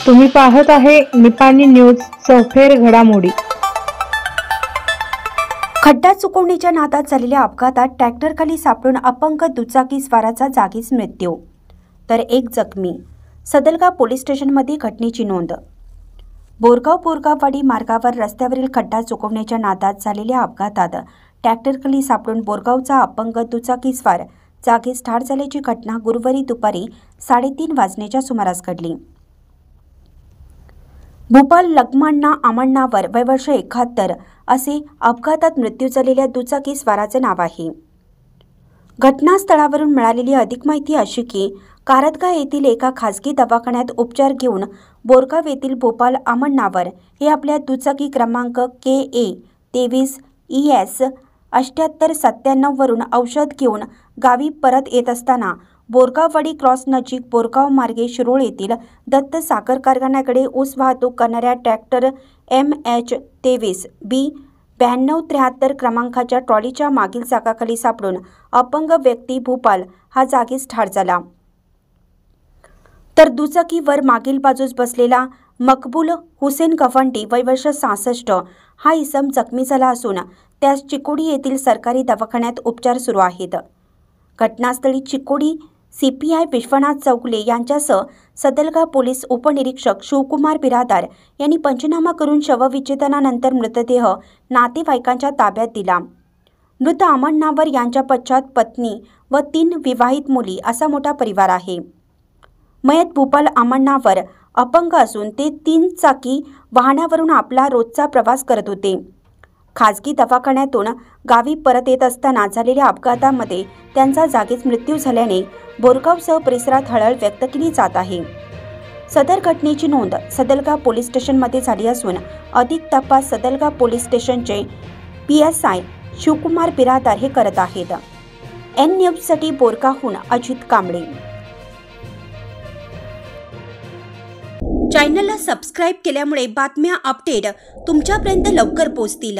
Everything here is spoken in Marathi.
तुम्ही पाहत आहे निपाणी न्यूज चौफेर घडामोडी। खड्डा चुकवणीच्या नादात झालेल्या अपघातात ट्रॅक्टरखाली सापडून अपंग दुचाकी स्वाराचा जागीच मृत्यू, तर एक जखमी। सदलगा पोलीस स्टेशनमध्ये घटनेची नोंद। बोरगाव-बोरगाववाडी मार्गावर रस्त्यावरील खड्डा चुकवण्याच्या नादात झालेल्या अपघातात ट्रॅक्टरखाली सापडून बोरगावचा अपंग दुचाकी स्वार जागीच ठार झाल्याची घटना गुरुवारी दुपारी 3:30 वाजण्याच्या सुमारास घडली। भूपाल लग्मांना आमण्णावर वय वर्ष 71 असे अपघातात मृत्यू झालेल्या दुचाकी स्वाराचे नाव आहे। घटनास्थळावरून मिळालेली अधिक माहिती अशी की कारदगा येथील एका खासगी दवाखान्यात उपचार घेऊन बोरगाव येथील भूपाल आमण्णावर हे आपल्या दुचाकी क्रमांक KA 23 ES 7897 वरून औषध घेऊन गावी परत येत असताना बोरगाववाडी क्रॉस नजीक बोरगाव मार्गे शिरोळ येथील दत्त साखर कारखान्याकडे ऊस वाहतूक करणाऱ्या ट्रॅक्टर MH 23 B 9273 क्रमांकाच्या ट्रॉलीच्या मागील चाकाखाली सापडून अपंग व्यक्ती भूपाल हा जागीच ठार झाला, तर दुचाकीवर मागील बाजूस बसलेला मकबूल हुसेन गव्हांडी वय वर्ष 66 हा इसम जखमी झाला असून त्यास चिकोडी येथील सरकारी दवाखान्यात उपचार सुरू आहेत। घटनास्थळी चिकोडी CPI विश्वनाथ चौगले यांच्यासह सदलगा पोलीस उपनिरीक्षक शिवकुमार बिरादार यांनी पंचनामा करून शवविच्छेदनानंतर मृतदेह नातेवाईकांच्या ताब्यात दिला। मृत आमण्णावर यांच्या पश्चात पत्नी व 3 विवाहित मुली असा मोठा परिवार आहे। मयत भूपाल आमण्णावर अपंग असून ते 3 चाकी वाहनावरून आपला रोजचा प्रवास करत होते। खाजगी दवाखान्यातून गावी परत येत असताना झालेल्या अपघातामध्ये त्यांचा जागीच मृत्यू झाल्याने बोरगावसह परिसरात हळहळ व्यक्त केली जात आहे। सदर घटनेची नोंद सदलगा पोलीस स्टेशनमध्ये झाली असून अधिक तपास सदलगा पोलीस स्टेशनचे PSI शिवकुमार बिरादार हे करत आहेत। N न्यूजसाठी बोरगावहून अजित कांबळे। चॅनलला सबस्क्राइब केल्यामुळे बातम्या अपडेट तुमच्यापर्यंत लवकर पोहोचतील।